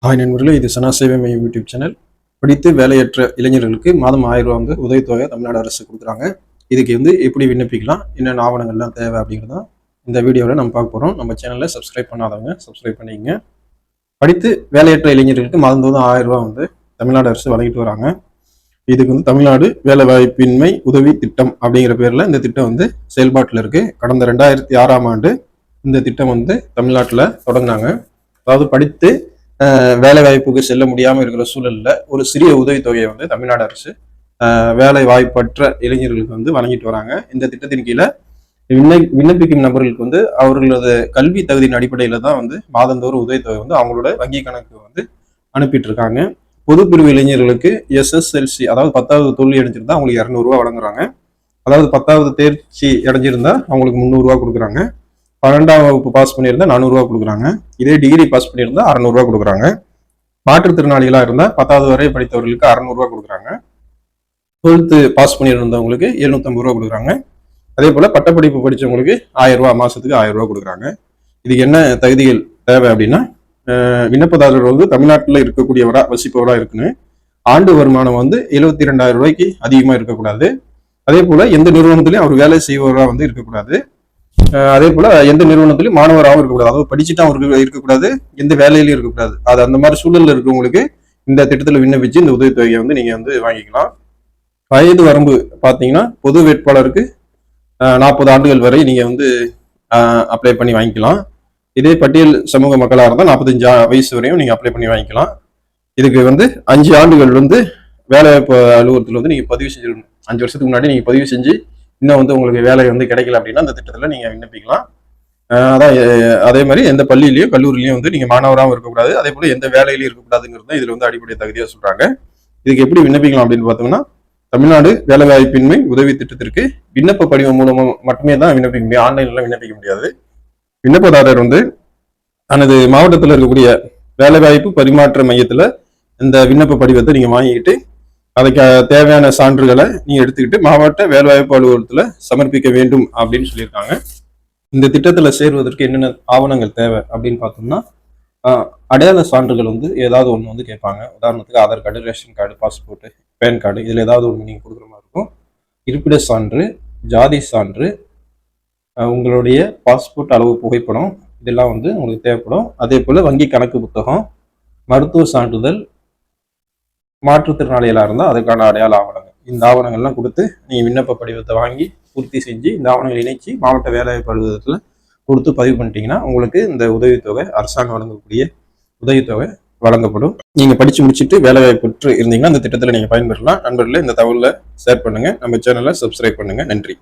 Hi நண்பர்களே, இது சனா சேவை மையம் யூடியூப் சேனல். படித்து வேலையற்ற இளைஞர்களுக்கு மாதம் 1000 ரூபா உதவித்தொகை தமிழ்நாடு அரசு கொடுக்குறாங்க. இதுக்கு எப்படி விண்ணப்பிக்கலாம், என்னென்ன ஆவணங்கள்லாம் தேவை அப்படிங்கிறதான் இந்த வீடியோவில் நம்ம பார்க்க போகிறோம். நம்ம சேனலில் சப்ஸ்கிரைப் பண்ணாதவங்க சப்ஸ்கிரைப் பண்ணிக்கங்க. படித்து வேலையற்ற இளைஞர்களுக்கு மாதந்தோறும் 1000 ரூபா தமிழ்நாடு அரசு வழங்கிட்டு வராங்க. இதுக்கு தமிழ்நாடு வேலைவாய்ப்பின்மை உதவி திட்டம் அப்படிங்கிற பேரில் இந்த திட்டம் செயல்பாட்டில் இருக்குது. கடந்த 2006ஆம் ஆண்டு இந்த திட்டம் தமிழ்நாட்டில் தொடங்கினாங்க. அதாவது படித்து வேலை வாய்ப்புக்கு செல்ல முடியாமல் இருக்கிற சூழல்ல ஒரு சிறிய உதவித்தொகையை தமிழ்நாடு அரசு வேலை வாய்ப்பற்ற இளைஞர்களுக்கு வழங்கிட்டு வராங்க. இந்த திட்டத்தின் கீழே விண்ணப்பிக்கும் நபர்களுக்கு அவர்களது கல்வி தகுதியின் அடிப்படையில தான் மாதந்தோறும் உதவித்தொகை அவங்களோட வங்கி கணக்கு அனுப்பிட்டு இருக்காங்க. பொது பிரிவு இளைஞர்களுக்கு SSLC, அதாவது 10வது தோல்வி அடைஞ்சிருந்தா அவங்களுக்கு 200 ரூபா வழங்குறாங்க. அதாவது 10வது தேர்ச்சி அடைஞ்சிருந்தா அவங்களுக்கு 300 ரூபா கொடுக்குறாங்க. 12ஆம் வகுப்பு பாஸ் பண்ணியிருந்தா 400 ரூபா கொடுக்குறாங்க. இதே டிகிரி பாஸ் பண்ணியிருந்தா 600 ரூபா கொடுக்குறாங்க. மாற்றுத்திறனாளிகளா இருந்தா 10வது வரை படித்தவர்களுக்கு 600 ரூபா கொடுக்குறாங்க. 12th பாஸ் பண்ணியிருந்தவங்களுக்கு 750 ரூபா கொடுக்குறாங்க. அதே போல பட்டப்படிப்பு படிச்சவங்களுக்கு 1000 ரூபா, மாசத்துக்கு 1000 ரூபா கொடுக்குறாங்க. இதுக்கு என்ன தகுதிகள் தேவை அப்படின்னா, விண்ணப்பதாரர் தமிழ்நாட்டில் இருக்கக்கூடியவரா வசிப்பவரா இருக்குன்னு, ஆண்டு வருமானம் 72,000 ரூபாய்க்கு அதிகமா இருக்கக்கூடாது. அதே போல எந்த நிறுவனத்திலையும் அவர் வேலை செய்பவரா இருக்கக்கூடாது. அதே போல எந்த நிறுவனத்திலும் மாணவராகவும் இருக்கக்கூடாது, அதாவது படிச்சுட்டு அவருக்கு இருக்கக்கூடாது, எந்த வேலையிலும் இருக்கக்கூடாது. அது அந்த மாதிரி சூழல்ல இருக்கவங்களுக்கு இந்த திட்டத்தில் விண்ணப்பிச்சு இந்த உதவித்தொகையை நீங்க வாங்கிக்கலாம். வயது வரம்பு பாத்தீங்கன்னா, பொது வேட்பாளருக்கு 40 ஆண்டுகள் வரை நீங்க அப்ளை பண்ணி வாங்கிக்கலாம். இதே பட்டியல் சமூக மக்களாக இருந்தால் 45 வயசு வரையும் நீங்க அப்ளை பண்ணி வாங்கிக்கலாம். இதுக்கு 5 ஆண்டுகள் வேலைவாய்ப்பு அலுவலகத்தில் நீங்க பதிவு செஞ்சிருக்கணும். 5 வருஷத்துக்கு முன்னாடி நீங்க பதிவு செஞ்சு இன்னும் உங்களுக்கு வேலை கிடைக்கல அப்படின்னா அந்த திட்டத்தில் நீங்க விண்ணப்பிக்கலாம். அதான் அதே மாதிரி எந்த பள்ளியிலையும் கல்லூரிலையும் நீங்க மாணவராகவும் இருக்கக்கூடாது, அதே போல எந்த வேலையிலையும் இருக்கக்கூடாதுங்கிறது இதுல அடிப்படை தகுதியா சொல்றாங்க. இதுக்கு எப்படி விண்ணப்பிக்கலாம் அப்படின்னு பார்த்தோம்னா, தமிழ்நாடு வேலைவாய்ப்பின்மை உதவி திட்டத்திற்கு விண்ணப்ப படிவம் மூலமா மட்டுமே தான் விண்ணப்பிக்க முடியும். ஆன்லைன்ல விண்ணப்பிக்க முடியாது. விண்ணப்பதாரர் தனது மாவட்டத்தில் இருக்கக்கூடிய வேலைவாய்ப்பு பரிமாற்ற மையத்துல இந்த விண்ணப்ப படிவத்தை நீங்க வாங்கிக்கிட்டு அதுக்கு தேவையான சான்றுகளை நீங்க எடுத்துக்கிட்டு மாவட்ட வேலைவாய்ப்பு அலுவலகத்துல சமர்ப்பிக்க வேண்டும் அப்படின்னு சொல்லியிருக்காங்க. இந்த திட்டத்துல சேர்வதற்கு என்னென்ன ஆவணங்கள் தேவை அப்படின்னு பார்த்தோம்னா, அடையாள சான்றுகள் ஏதாவது ஒன்று கேட்பாங்க. உதாரணத்துக்கு Aadhaar card, ration card, passport, PAN card, இதுல ஏதாவது ஒன்று நீங்க கொடுக்குற மாதிரி இருக்கும். இருப்பிட சான்று, ஜாதி சான்று, உங்களுடைய பாஸ்போர்ட் அளவு புகைப்படம், இதெல்லாம் உங்களுக்கு தேவைப்படும். அதே போல வங்கி கணக்கு புத்தகம், மருத்துவ சான்றிதழ், மாற்றுத்திறனாளிகளா இருந்தால் அதுக்கான அடையாள ஆவணங்கள், இந்த ஆவணங்கள்லாம் கொடுத்து நீங்க விண்ணப்ப படிவத்தை வாங்கி பூர்த்தி செஞ்சு இந்த ஆவணங்களை இணைச்சி மாவட்ட வேலைவாய்ப்பு அலுவலகத்தில் கொடுத்து பதிவு பண்ணிட்டீங்கன்னா உங்களுக்கு இந்த உதவித்தொகை, அரசாங்கம் வழங்கக்கூடிய உதவித்தொகை வழங்கப்படும். நீங்க படிச்சு முடிச்சுட்டு வேலைவாய்ப்பு பெற்று இருந்தீங்கன்னா இந்த திட்டத்தில் நீங்க பயன்பெறலாம். நண்பர்களே, இந்த தகவலை ஷேர் பண்ணுங்க, நம்ம சேனலை சப்ஸ்கிரைப் பண்ணுங்க. நன்றி.